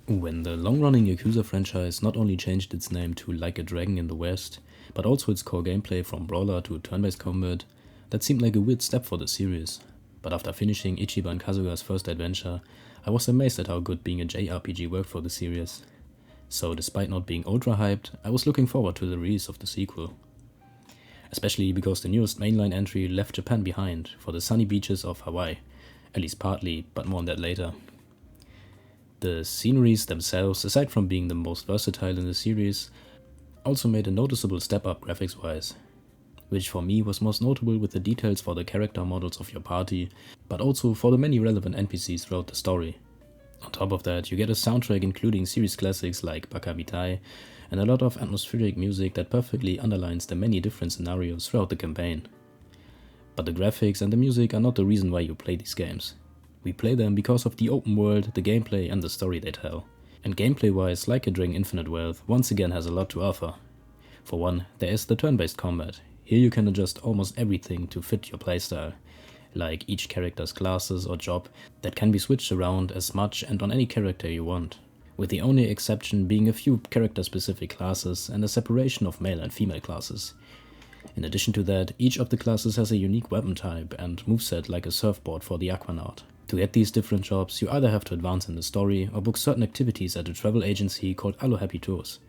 When the long-running Yakuza franchise not only changed its name to Like a Dragon in the West, but also its core gameplay from brawler to turn-based combat, that seemed like a weird step for the series. But after finishing Ichiban Kasuga's first adventure, I was amazed at how good being a JRPG worked for the series. So despite not being ultra hyped, I was looking forward to the release of the sequel. Especially because the newest mainline entry left Japan behind for the sunny beaches of Hawaii, at least partly, but more on that later. The sceneries themselves, aside from being the most versatile in the series, also made a noticeable step up graphics-wise, which for me was most notable with the details for the character models of your party, but also for the many relevant NPCs throughout the story. On top of that, you get a soundtrack including series classics like Bakamitai, and a lot of atmospheric music that perfectly underlines the many different scenarios throughout the campaign. But the graphics and the music are not the reason why you play these games. We play them because of the open world, the gameplay and the story they tell. And gameplay-wise, Like a Dragon Infinite Wealth once again has a lot to offer. For one, there is the turn-based combat. Here you can adjust almost everything to fit your playstyle, like each character's classes or job that can be switched around as much and on any character you want, with the only exception being a few character-specific classes and a separation of male and female classes. In addition to that, each of the classes has a unique weapon type and moveset like a surfboard for the Aquanaut. To get these different jobs, you either have to advance in the story or book certain activities at a travel agency called Alo Happy Tours.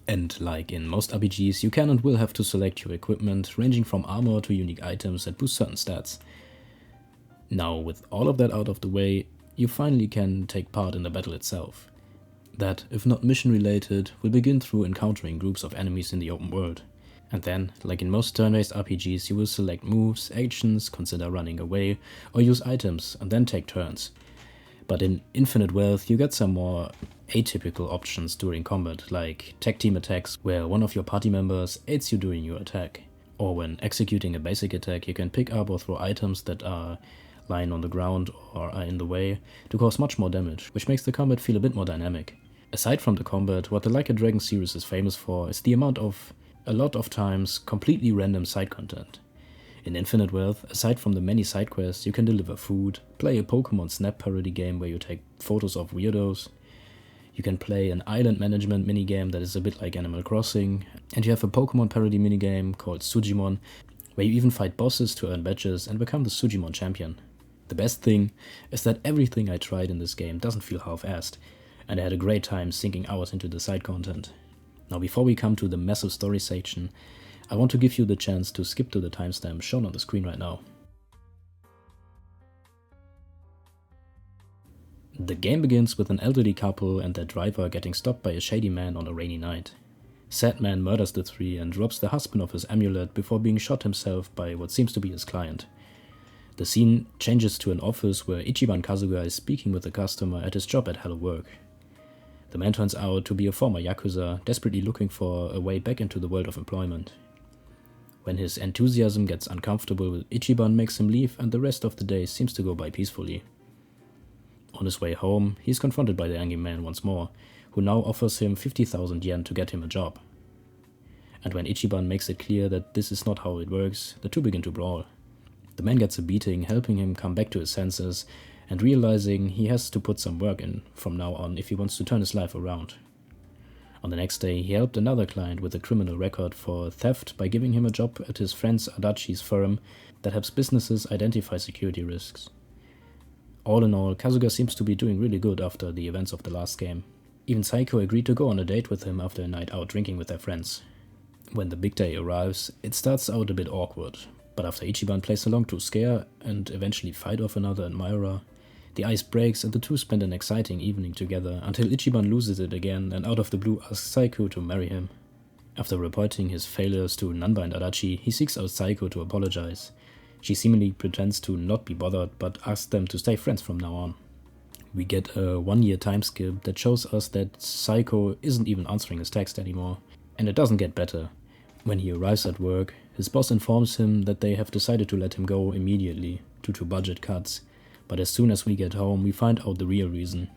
And like in most RPGs, you can and will have to select your equipment, ranging from armor to unique items that boost certain stats. Now, with all of that out of the way, you finally can take part in the battle itself. That, if not mission related, will begin through encountering groups of enemies in the open world. And then, like in most turn-based RPGs, you will select moves, actions, consider running away, or use items, and then take turns. But in Infinite Wealth, you get some more atypical options during combat, like tag team attacks, where one of your party members aids you during your attack. Or when executing a basic attack, you can pick up or throw items that are lying on the ground or are in the way to cause much more damage, which makes the combat feel a bit more dynamic. Aside from the combat, what the Like a Dragon series is famous for is the amount of, a lot of times, completely random side content. In Infinite Wealth, aside from the many side quests, you can deliver food, play a Pokemon Snap parody game where you take photos of weirdos, you can play an island management minigame that is a bit like Animal Crossing, and you have a Pokemon parody minigame called Sujimon, where you even fight bosses to earn badges and become the Sujimon champion. The best thing is that everything I tried in this game doesn't feel half-assed, and I had a great time sinking hours into the side content. Now before we come to the massive story section, I want to give you the chance to skip to the timestamp shown on the screen right now. The game begins with an elderly couple and their driver getting stopped by a shady man on a rainy night. Sad man murders the three and robs the husband of his amulet before being shot himself by what seems to be his client. The scene changes to an office where Ichiban Kasuga is speaking with a customer at his job at Hello Work. The man turns out to be a former Yakuza, desperately looking for a way back into the world of employment. When his enthusiasm gets uncomfortable, Ichiban makes him leave and the rest of the day seems to go by peacefully. On his way home, he is confronted by the angry man once more, who now offers him 50,000 yen to get him a job. And when Ichiban makes it clear that this is not how it works, the two begin to brawl. The man gets a beating, helping him come back to his senses, and realizing he has to put some work in from now on if he wants to turn his life around. On the next day, he helped another client with a criminal record for theft by giving him a job at his friend Adachi's firm that helps businesses identify security risks. All in all, Kasuga seems to be doing really good after the events of the last game. Even Saiko agreed to go on a date with him after a night out drinking with their friends. When the big day arrives, it starts out a bit awkward, but after Ichiban plays along to scare and eventually fight off another admirer, the ice breaks and the two spend an exciting evening together until Ichiban loses it again and out of the blue asks Saiko to marry him. After reporting his failures to Nanba and Adachi, he seeks out Saiko to apologize. She seemingly pretends to not be bothered but asks them to stay friends from now on. We get a 1-year time skip that shows us that Saiko isn't even answering his text anymore. And it doesn't get better. When he arrives at work, his boss informs him that they have decided to let him go immediately due to budget cuts. But as soon as we get home, we find out the real reason.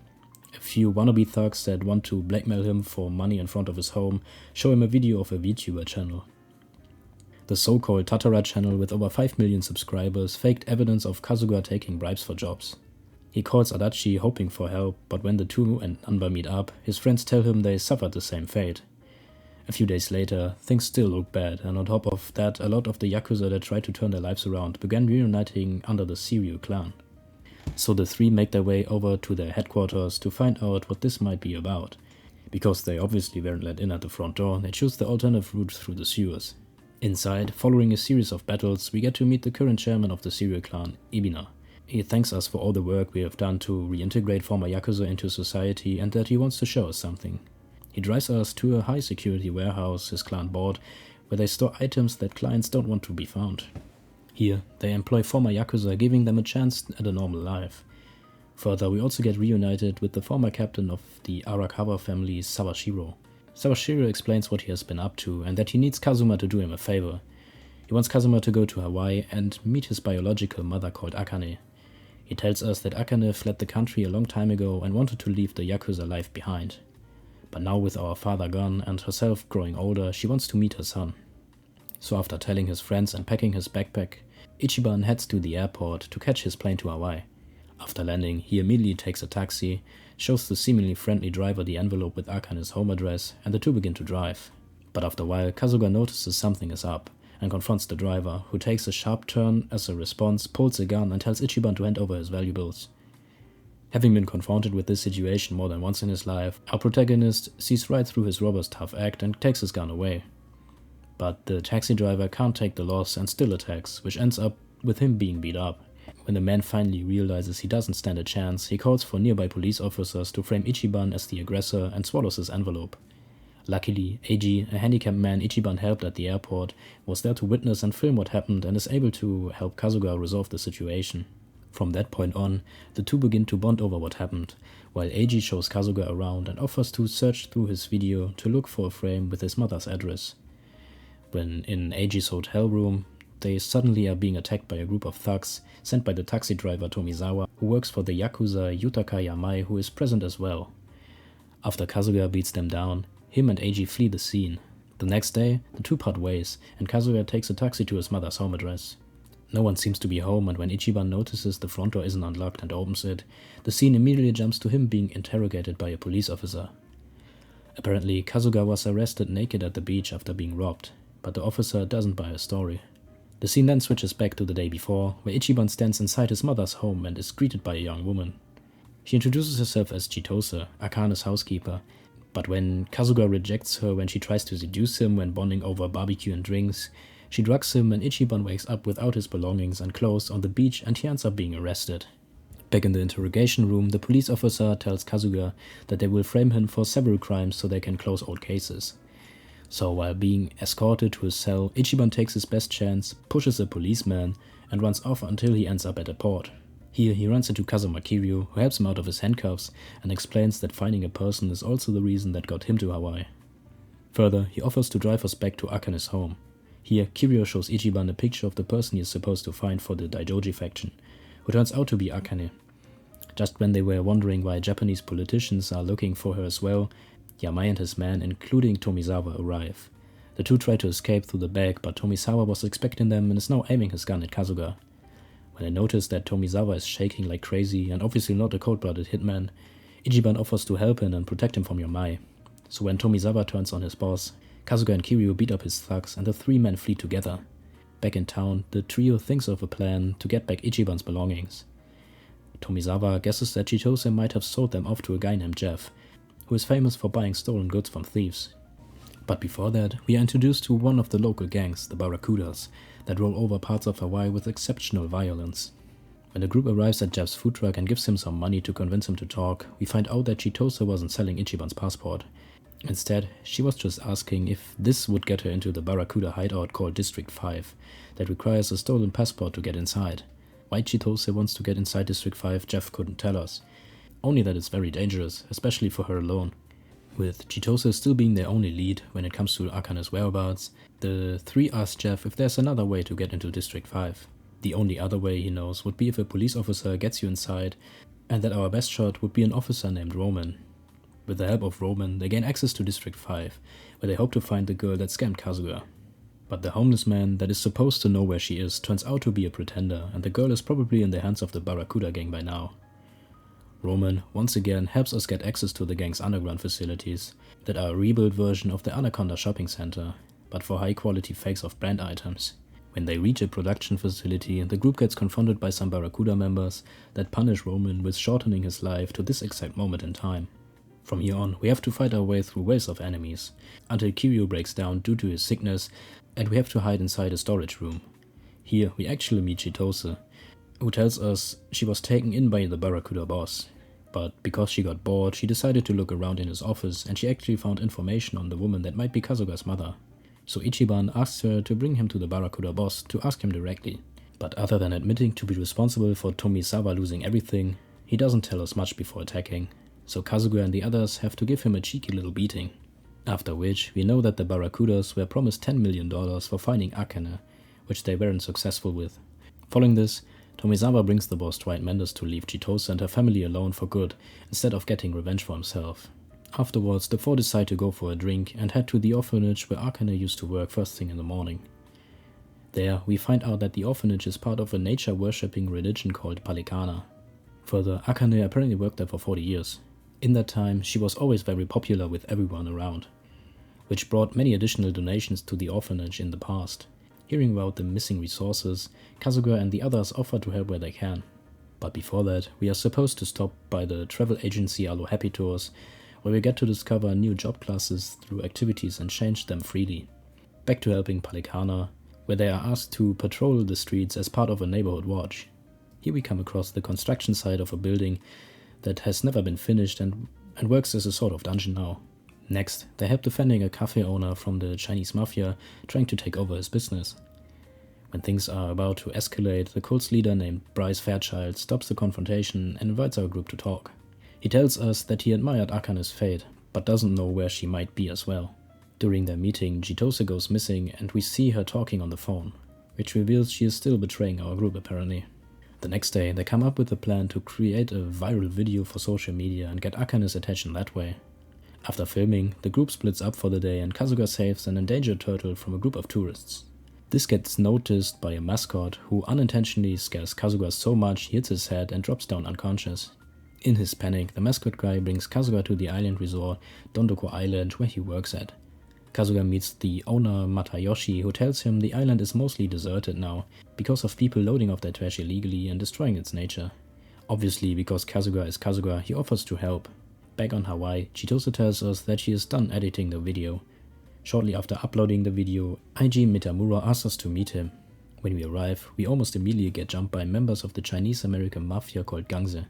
A few wannabe thugs that want to blackmail him for money in front of his home show him a video of a VTuber channel. The so-called Tatara channel with over 5 million subscribers faked evidence of Kasuga taking bribes for jobs. He calls Adachi hoping for help, but when the two and Nanba meet up, his friends tell him they suffered the same fate. A few days later, things still look bad, and on top of that, a lot of the Yakuza that tried to turn their lives around began reuniting under the Serial clan. So the three make their way over to their headquarters to find out what this might be about. Because they obviously weren't let in at the front door, they choose the alternative route through the sewers. Inside, following a series of battles, we get to meet the current chairman of the Serial clan, Ibina. He thanks us for all the work we have done to reintegrate former Yakuza into society and that he wants to show us something. He drives us to a high-security warehouse his clan bought, where they store items that clients don't want to be found. Here, they employ former Yakuza, giving them a chance at a normal life. Further, we also get reunited with the former captain of the Arakawa family, Sawashiro. Sawashiro explains what he has been up to and that he needs Kazuma to do him a favor. He wants Kazuma to go to Hawaii and meet his biological mother called Akane. He tells us that Akane fled the country a long time ago and wanted to leave the Yakuza life behind. But now with our father gone and herself growing older, she wants to meet her son. So after telling his friends and packing his backpack, Ichiban heads to the airport to catch his plane to Hawaii. After landing, he immediately takes a taxi, shows the seemingly friendly driver the envelope with Akane's home address, and the two begin to drive. But after a while, Kasuga notices something is up, and confronts the driver, who takes a sharp turn as a response, pulls a gun and tells Ichiban to hand over his valuables. Having been confronted with this situation more than once in his life, our protagonist sees right through his robber's tough act and takes his gun away. But the taxi driver can't take the loss and still attacks, which ends up with him being beat up. When the man finally realizes he doesn't stand a chance, he calls for nearby police officers to frame Ichiban as the aggressor and swallows his envelope. Luckily, Eiji, a handicapped man Ichiban helped at the airport, was there to witness and film what happened and is able to help Kasuga resolve the situation. From that point on, the two begin to bond over what happened, while Eiji shows Kasuga around and offers to search through his video to look for a frame with his mother's address. When in Eiji's hotel room, they suddenly are being attacked by a group of thugs sent by the taxi driver Tomizawa, who works for the Yakuza Yutaka Yamai, who is present as well. After Kasuga beats them down, him and Eiji flee the scene. The next day, the two part ways, and Kasuga takes a taxi to his mother's home address. No one seems to be home, and when Ichiban notices the front door isn't unlocked and opens it, the scene immediately jumps to him being interrogated by a police officer. Apparently, Kasuga was arrested naked at the beach after being robbed, but the officer doesn't buy his story. The scene then switches back to the day before, where Ichiban stands inside his mother's home and is greeted by a young woman. She introduces herself as Chitose, Akane's housekeeper, but when Kasuga rejects her when she tries to seduce him when bonding over barbecue and drinks, she drugs him and Ichiban wakes up without his belongings and clothes on the beach and he ends up being arrested. Back in the interrogation room, the police officer tells Kasuga that they will frame him for several crimes so they can close old cases. So while being escorted to his cell, Ichiban takes his best chance, pushes a policeman, and runs off until he ends up at a port. Here he runs into Kazuma Kiryu, who helps him out of his handcuffs and explains that finding a person is also the reason that got him to Hawaii. Further, he offers to drive us back to Akane's home. Here, Kiryu shows Ichiban a picture of the person he is supposed to find for the Daijoji faction, who turns out to be Akane. Just when they were wondering why Japanese politicians are looking for her as well, Yamai and his men, including Tomizawa, arrive. The two try to escape through the back, but Tomizawa was expecting them and is now aiming his gun at Kasuga. When they notice that Tomizawa is shaking like crazy and obviously not a cold-blooded hitman, Ichiban offers to help him and protect him from Yamai. So when Tomizawa turns on his boss, Kasuga and Kiryu beat up his thugs and the three men flee together. Back in town, the trio thinks of a plan to get back Ichiban's belongings. Tomizawa guesses that Chitose might have sold them off to a guy named Jeff, who is famous for buying stolen goods from thieves. But before that, we are introduced to one of the local gangs, the Barracudas, that roll over parts of Hawaii with exceptional violence. When the group arrives at Jeff's food truck and gives him some money to convince him to talk, we find out that Chitose wasn't selling Ichiban's passport. Instead, she was just asking if this would get her into the Barracuda hideout called District 5, that requires a stolen passport to get inside. Why Chitose wants to get inside District 5, Jeff couldn't tell us. Only that it's very dangerous, especially for her alone. With Chitose still being their only lead when it comes to Akane's whereabouts, the three ask Jeff if there's another way to get into District 5. The only other way he knows would be if a police officer gets you inside, and that our best shot would be an officer named Roman. With the help of Roman, they gain access to District 5, where they hope to find the girl that scammed Kasuga. But the homeless man that is supposed to know where she is turns out to be a pretender, and the girl is probably in the hands of the Barracuda gang by now. Roman, once again, helps us get access to the gang's underground facilities that are a rebuilt version of the Anaconda shopping center, but for high quality fakes of brand items. When they reach a production facility, the group gets confronted by some Barracuda members that punish Roman with shortening his life to this exact moment in time. From here on, we have to fight our way through waves of enemies, until Kiryu breaks down due to his sickness and we have to hide inside a storage room. Here we actually meet Chitose, who tells us she was taken in by the Barracuda boss, but because she got bored, she decided to look around in his office and she actually found information on the woman that might be Kasuga's mother. So Ichiban asks her to bring him to the Barracuda boss to ask him directly. But other than admitting to be responsible for Tomisawa losing everything, he doesn't tell us much before attacking, so Kasuga and the others have to give him a cheeky little beating. After which, we know that the Barracudas were promised $10 million for finding Akane, which they weren't successful with. Following this, Tomisawa brings the boss Dwight Mendes to leave Chitose and her family alone for good, instead of getting revenge for himself. Afterwards, the four decide to go for a drink and head to the orphanage where Akane used to work first thing in the morning. There, we find out that the orphanage is part of a nature-worshipping religion called Palikana. Further, Akane apparently worked there for 40 years. In that time, she was always very popular with everyone around, which brought many additional donations to the orphanage in the past. Hearing about the missing resources, Kasuga and the others offer to help where they can. But before that, we are supposed to stop by the travel agency Alo Happy Tours, where we get to discover new job classes through activities and change them freely. Back to helping Palikana, where they are asked to patrol the streets as part of a neighborhood watch. Here we come across the construction site of a building that has never been finished and works as a sort of dungeon now. Next, they help defending a cafe owner from the Chinese mafia trying to take over his business. When things are about to escalate, the cult's leader named Bryce Fairchild stops the confrontation and invites our group to talk. He tells us that he admired Akane's fate, but doesn't know where she might be as well. During their meeting, Chitose goes missing and we see her talking on the phone, which reveals she is still betraying our group apparently. The next day, they come up with a plan to create a viral video for social media and get Akane's attention that way. After filming, the group splits up for the day and Kasuga saves an endangered turtle from a group of tourists. This gets noticed by a mascot who unintentionally scares Kasuga so much he hits his head and drops down unconscious. In his panic, the mascot guy brings Kasuga to the island resort, Dondoko Island, where he works at. Kasuga meets the owner Matayoshi, who tells him the island is mostly deserted now because of people loading off their trash illegally and destroying its nature. Obviously, because Kasuga is Kasuga, he offers to help. Back on Hawaii, Chitose tells us that she is done editing the video. Shortly after uploading the video, Eiji Mitamura asks us to meet him. When we arrive, we almost immediately get jumped by members of the Chinese-American mafia called Gangze.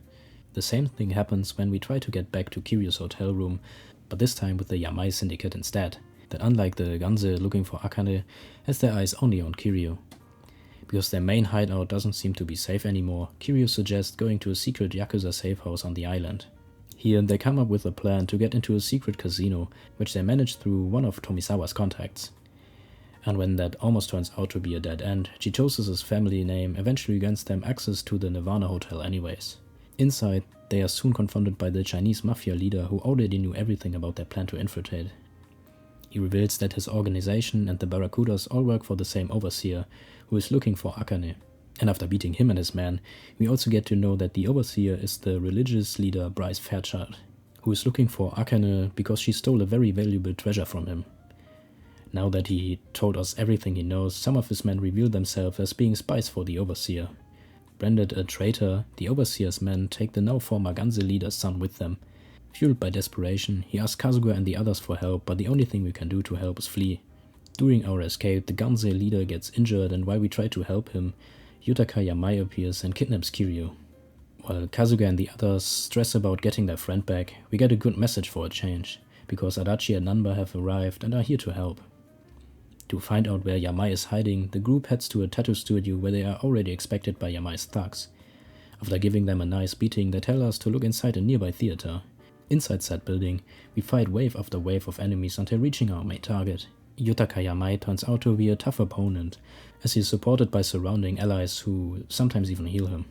The same thing happens when we try to get back to Kiryu's hotel room, but this time with the Yamai syndicate instead, that unlike the Gangze looking for Akane, has their eyes only on Kiryu. Because their main hideout doesn't seem to be safe anymore, Kiryu suggests going to a secret Yakuza safe house on the island. Here, they come up with a plan to get into a secret casino, which they manage through one of Tomisawa's contacts. And when that almost turns out to be a dead end, Chitose's family name eventually grants them access to the Nirvana Hotel anyways. Inside, they are soon confronted by the Chinese mafia leader who already knew everything about their plan to infiltrate. He reveals that his organization and the Barracudas all work for the same overseer, who is looking for Akane. And after beating him and his men, we also get to know that the overseer is the religious leader Bryce Fairchild, who is looking for Akane because she stole a very valuable treasure from him. Now that he told us everything he knows, some of his men reveal themselves as being spies for the overseer. Branded a traitor, the overseer's men take the now former Gangze leader's son with them. Fueled by desperation, he asks Kasuga and the others for help, but the only thing we can do to help is flee. During our escape, the Gangze leader gets injured, and while we try to help him, Yutaka Yamai appears and kidnaps Kiryu. While Kasuga and the others stress about getting their friend back, we get a good message for a change, because Adachi and Nanba have arrived and are here to help. To find out where Yamai is hiding, the group heads to a tattoo studio where they are already expected by Yamai's thugs. After giving them a nice beating, they tell us to look inside a nearby theater. Inside said building, we fight wave after wave of enemies until reaching our main target. Yutaka Yamai turns out to be a tough opponent, as he is supported by surrounding allies who sometimes even heal him.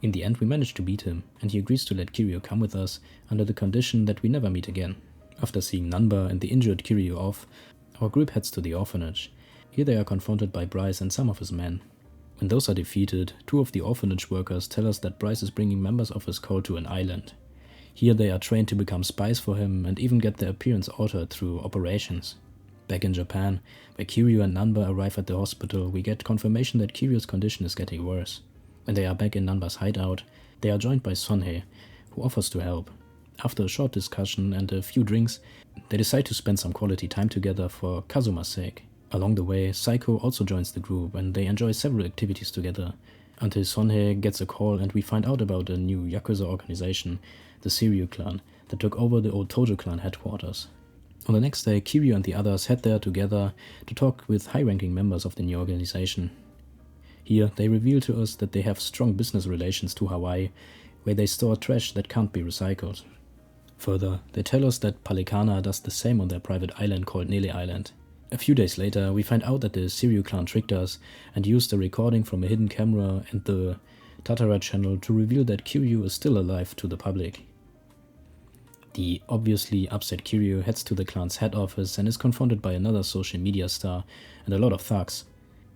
In the end, we manage to beat him, and he agrees to let Kiryu come with us under the condition that we never meet again. After seeing Nanba and the injured Kiryu off, our group heads to the orphanage. Here they are confronted by Bryce and some of his men. When those are defeated, two of the orphanage workers tell us that Bryce is bringing members of his cult to an island. Here they are trained to become spies for him and even get their appearance altered through operations. Back in Japan, where Kiryu and Nanba arrive at the hospital, we get confirmation that Kiryu's condition is getting worse. When they are back in Nanba's hideout, they are joined by Sonhei, who offers to help. After a short discussion and a few drinks, they decide to spend some quality time together for Kazuma's sake. Along the way, Saiko also joins the group and they enjoy several activities together, until Sonhei gets a call and we find out about a new Yakuza organization, the Seiryu clan, that took over the old Tojo clan headquarters. On the next day, Kiryu and the others head there together to talk with high-ranking members of the new organization. Here, they reveal to us that they have strong business relations to Hawaii, where they store trash that can't be recycled. Further, they tell us that Palikana does the same on their private island called Nele Island. A few days later, we find out that the Seiryu clan tricked us and used a recording from a hidden camera and the Tatara channel to reveal that Kiryu is still alive to the public. The obviously upset Kiryu heads to the clan's head office and is confronted by another social media star and a lot of thugs.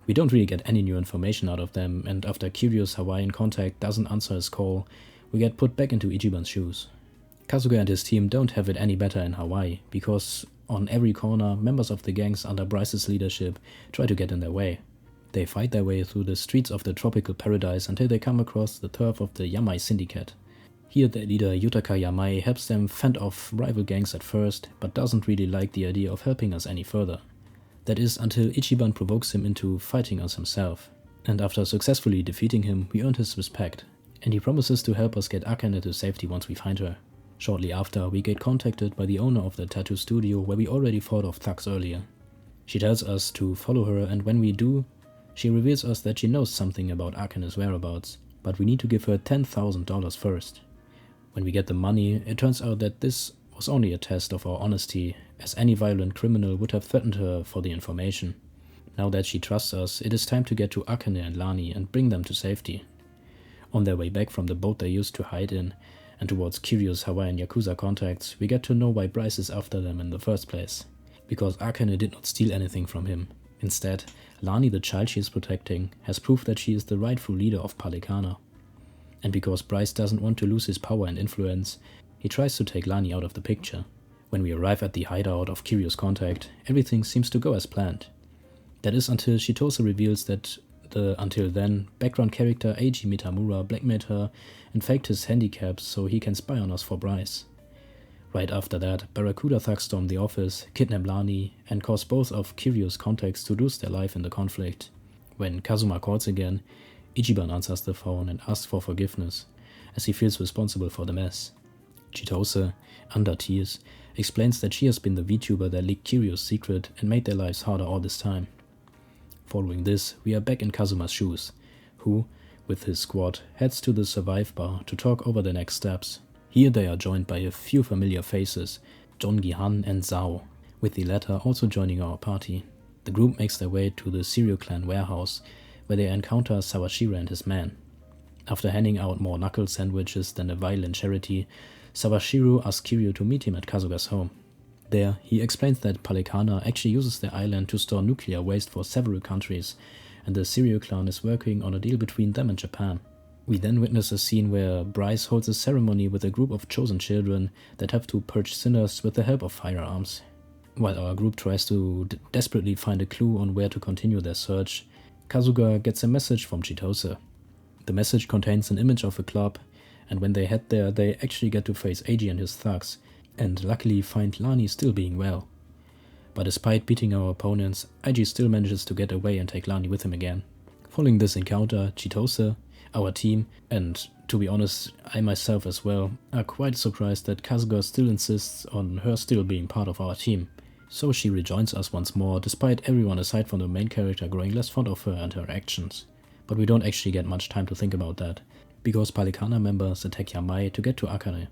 We don't really get any new information out of them, and after Kiryu's Hawaiian contact doesn't answer his call, we get put back into Ichiban's shoes. Kasuga and his team don't have it any better in Hawaii, because on every corner, members of the gangs under Bryce's leadership try to get in their way. They fight their way through the streets of the tropical paradise until they come across the turf of the Yamai Syndicate. Here their leader Yutaka Yamai helps them fend off rival gangs at first, but doesn't really like the idea of helping us any further. That is until Ichiban provokes him into fighting us himself. And after successfully defeating him, we earn his respect, and he promises to help us get Akane to safety once we find her. Shortly after, we get contacted by the owner of the tattoo studio where we already fought off thugs earlier. She tells us to follow her, and when we do, she reveals us that she knows something about Akane's whereabouts, but we need to give her $10,000 first. When we get the money, it turns out that this was only a test of our honesty, as any violent criminal would have threatened her for the information. Now that she trusts us, it is time to get to Akane and Lani and bring them to safety. On their way back from the boat they used to hide in, and towards Kiryu's Hawaiian Yakuza contacts, we get to know why Bryce is after them in the first place. Because Akane did not steal anything from him. Instead, Lani, the child she is protecting, has proved that she is the rightful leader of Palikana. And because Bryce doesn't want to lose his power and influence, he tries to take Lani out of the picture. When we arrive at the hideout of Kiryu's contact, everything seems to go as planned. That is until Chitose reveals that the until then background character Eiji Mitamura blackmailed her and faked his handicaps so he can spy on us for Bryce. Right after that, Barracuda thugs storm the office, kidnap Lani, and cause both of Kiryu's contacts to lose their life in the conflict. When Kazuma calls again, Ichiban answers the phone and asks for forgiveness, as he feels responsible for the mess. Chitose, under tears, explains that she has been the VTuber that leaked Kiryu's secret and made their lives harder all this time. Following this, we are back in Kazuma's shoes, who, with his squad, heads to the Survive Bar to talk over the next steps. Here they are joined by a few familiar faces, Jongi-han and Zhao, with the latter also joining our party. The group makes their way to the Seiryu clan warehouse, where they encounter Sawashiro and his men. After handing out more knuckle sandwiches than a violent charity, Sawashiro asks Kiryu to meet him at Kasuga's home. There, he explains that Palikana actually uses their island to store nuclear waste for several countries, and the Seiryu clan is working on a deal between them and Japan. We then witness a scene where Bryce holds a ceremony with a group of chosen children that have to purge sinners with the help of firearms. While our group tries to desperately find a clue on where to continue their search, Kasuga gets a message from Chitose. The message contains an image of a club, and when they head there, they actually get to face Eiji and his thugs, and luckily find Lani still being well. But despite beating our opponents, Eiji still manages to get away and take Lani with him again. Following this encounter, Chitose, our team, and to be honest, I myself as well, are quite surprised that Kasuga still insists on her still being part of our team. So she rejoins us once more, despite everyone aside from the main character growing less fond of her and her actions. But we don't actually get much time to think about that, because Palikana members attack Yamai to get to Akane.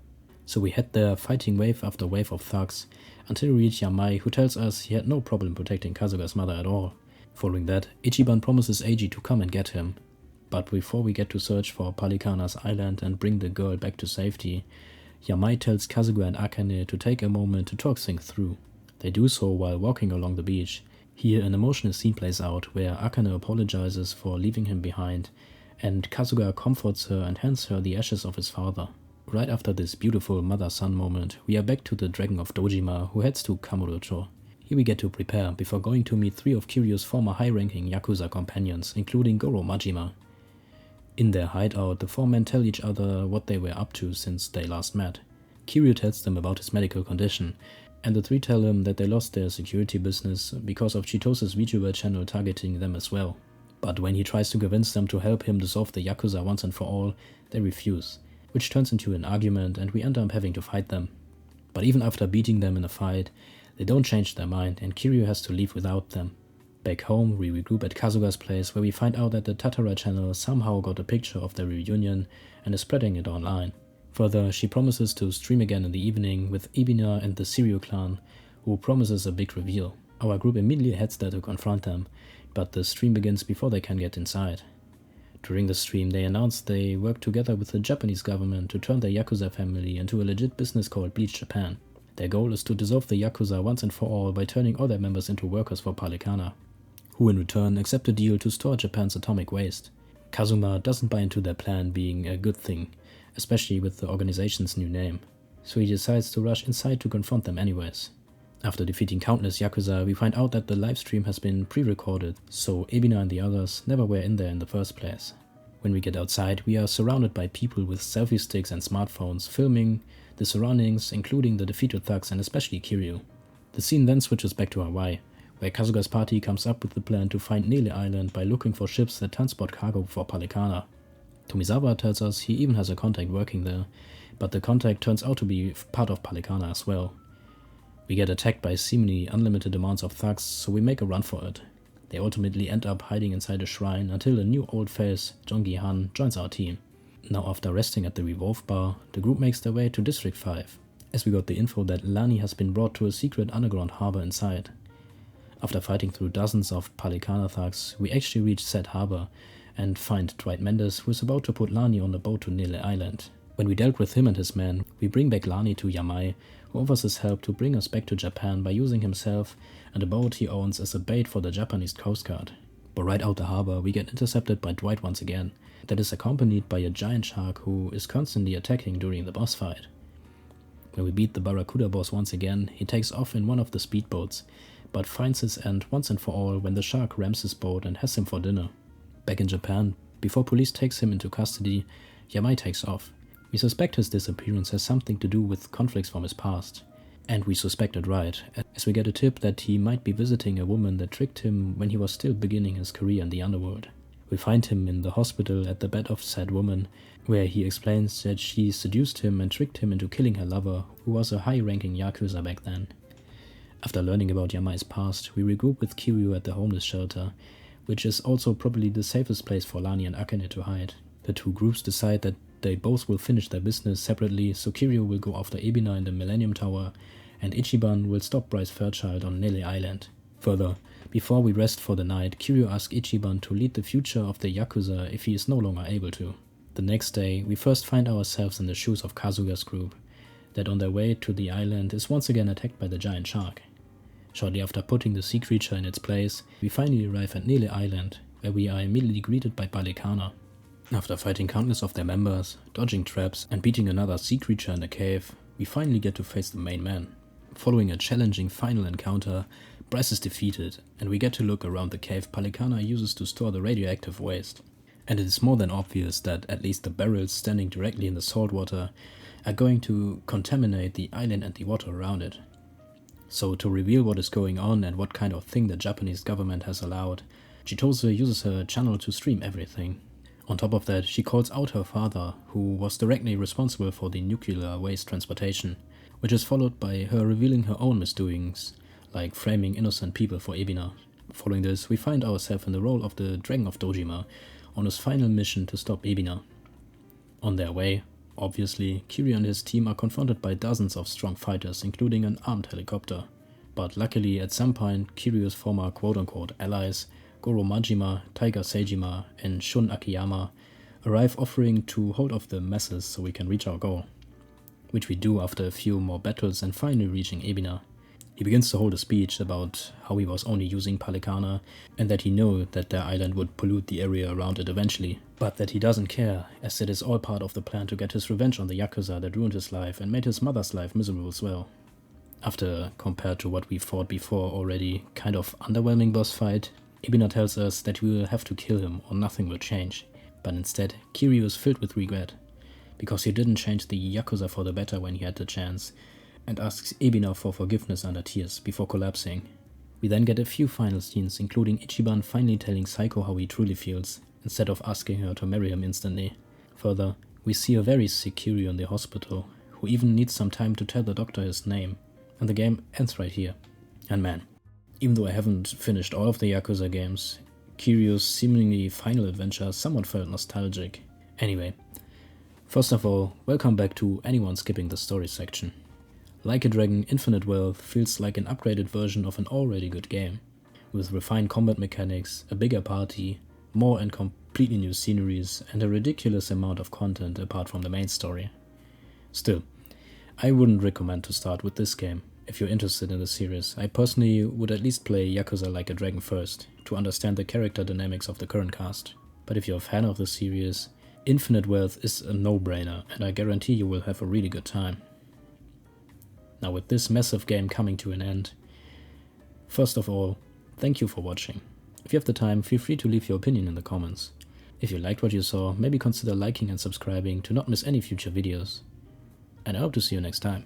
So we head there fighting wave after wave of thugs, until we reach Yamai, who tells us he had no problem protecting Kasuga's mother at all. Following that, Ichiban promises Eiji to come and get him. But before we get to search for Palikana's island and bring the girl back to safety, Yamai tells Kasuga and Akane to take a moment to talk things through. They do so while walking along the beach. Here an emotional scene plays out where Akane apologizes for leaving him behind, and Kasuga comforts her and hands her the ashes of his father. Right after this beautiful mother-son moment, we are back to the Dragon of Dojima, who heads to Kamurocho. Here we get to prepare before going to meet 3 of Kiryu's former high-ranking Yakuza companions, including Goro Majima. In their hideout, the 4 men tell each other what they were up to since they last met. Kiryu tells them about his medical condition, and the 3 tell him that they lost their security business because of Chitose's VTuber channel targeting them as well. But when he tries to convince them to help him dissolve the Yakuza once and for all, they refuse, which turns into an argument and we end up having to fight them. But even after beating them in a fight, they don't change their mind and Kiryu has to leave without them. Back home, we regroup at Kasuga's place where we find out that the Tatara channel somehow got a picture of their reunion and is spreading it online. Further, she promises to stream again in the evening with Ebina and the Sirio clan, who promises a big reveal. Our group immediately heads there to confront them, but the stream begins before they can get inside. During the stream, they announce they work together with the Japanese government to turn their Yakuza family into a legit business called Bleach Japan. Their goal is to dissolve the Yakuza once and for all by turning all their members into workers for Palikana, who in return accept a deal to store Japan's atomic waste. Kazuma doesn't buy into their plan being a good thing, especially with the organization's new name, so he decides to rush inside to confront them anyways. After defeating countless Yakuza, we find out that the livestream has been pre-recorded, so Ebina and the others never were in there in the first place. When we get outside, we are surrounded by people with selfie sticks and smartphones filming the surroundings, including the defeated thugs and especially Kiryu. The scene then switches back to Hawaii, where Kasuga's party comes up with the plan to find Nele Island by looking for ships that transport cargo for Palikana. Tomizawa tells us he even has a contact working there, but the contact turns out to be part of Palikana as well. We get attacked by seemingly unlimited amounts of thugs, so we make a run for it. They ultimately end up hiding inside a shrine until a new old face, Jongi Han, joins our team. Now after resting at the Revolve Bar, the group makes their way to District 5, as we got the info that Lani has been brought to a secret underground harbor inside. After fighting through dozens of Palikana thugs, we actually reach said harbor and find Dwight Mendes, who is about to put Lani on a boat to Nele Island. When we dealt with him and his men, we bring back Lani to Yamai, who offers his help to bring us back to Japan by using himself and a boat he owns as a bait for the Japanese Coast Guard. But right out the harbor, we get intercepted by Dwight once again, that is accompanied by a giant shark who is constantly attacking during the boss fight. When we beat the Barracuda boss once again, he takes off in one of the speedboats, but finds his end once and for all when the shark rams his boat and has him for dinner. Back in Japan, before police takes him into custody, Yamai takes off. We suspect his disappearance has something to do with conflicts from his past. And we suspected right, as we get a tip that he might be visiting a woman that tricked him when he was still beginning his career in the underworld. We find him in the hospital at the bed of said woman, where he explains that she seduced him and tricked him into killing her lover, who was a high-ranking Yakuza back then. After learning about Yamai's past, we regroup with Kiryu at the homeless shelter, which is also probably the safest place for Lani and Akane to hide. The two groups decide that they both will finish their business separately, so Kiryu will go after Ebina in the Millennium Tower, and Ichiban will stop Bryce Fairchild on Nele Island. Further, before we rest for the night, Kiryu asks Ichiban to lead the future of the Yakuza if he is no longer able to. The next day, we first find ourselves in the shoes of Kasuga's group, that on their way to the island is once again attacked by the giant shark. Shortly after putting the sea creature in its place, we finally arrive at Nele Island, where we are immediately greeted by Palikana. After fighting countless of their members, dodging traps, and beating another sea creature in a cave, we finally get to face the main man. Following a challenging final encounter, Bryce is defeated, and we get to look around the cave Palikana uses to store the radioactive waste. And it is more than obvious that at least the barrels standing directly in the salt water are going to contaminate the island and the water around it. So to reveal what is going on and what kind of thing the Japanese government has allowed, Chitose uses her channel to stream everything. On top of that, she calls out her father, who was directly responsible for the nuclear waste transportation, which is followed by her revealing her own misdoings, like framing innocent people for Ebina. Following this, we find ourselves in the role of the Dragon of Dojima, on his final mission to stop Ebina. On their way, obviously, Kiryu and his team are confronted by dozens of strong fighters, including an armed helicopter. But luckily, at some point, Kiryu's former quote-unquote allies, Goro Majima, Taiga Seijima, and Shun Akiyama, arrive offering to hold off the masses so we can reach our goal. Which we do after a few more battles and finally reaching Ebina. He begins to hold a speech about how he was only using Palikana and that he knew that their island would pollute the area around it eventually, but that he doesn't care, as it is all part of the plan to get his revenge on the Yakuza that ruined his life and made his mother's life miserable as well. After, compared to what we fought before already, kind of underwhelming boss fight, Ebina tells us that we will have to kill him or nothing will change, but instead Kiryu is filled with regret, because he didn't change the Yakuza for the better when he had the chance, and asks Ebina for forgiveness under tears before collapsing. We then get a few final scenes, including Ichiban finally telling Saiko how he truly feels, instead of asking her to marry him instantly. Further, we see a very sick Kiryu in the hospital, who even needs some time to tell the doctor his name, and the game ends right here. And man, even though I haven't finished all of the Yakuza games, Kiryu's seemingly final adventure somewhat felt nostalgic. Anyway, first of all, welcome back to anyone skipping the story section. Like a Dragon Infinite Wealth feels like an upgraded version of an already good game, with refined combat mechanics, a bigger party, more and completely new sceneries, and a ridiculous amount of content apart from the main story. Still, I wouldn't recommend to start with this game. If you're interested in the series, I personally would at least play Yakuza Like a Dragon first, to understand the character dynamics of the current cast. But if you're a fan of the series, Infinite Wealth is a no-brainer, and I guarantee you will have a really good time. Now, with this massive game coming to an end, first of all, thank you for watching. If you have the time, feel free to leave your opinion in the comments. If you liked what you saw, maybe consider liking and subscribing to not miss any future videos. And I hope to see you next time.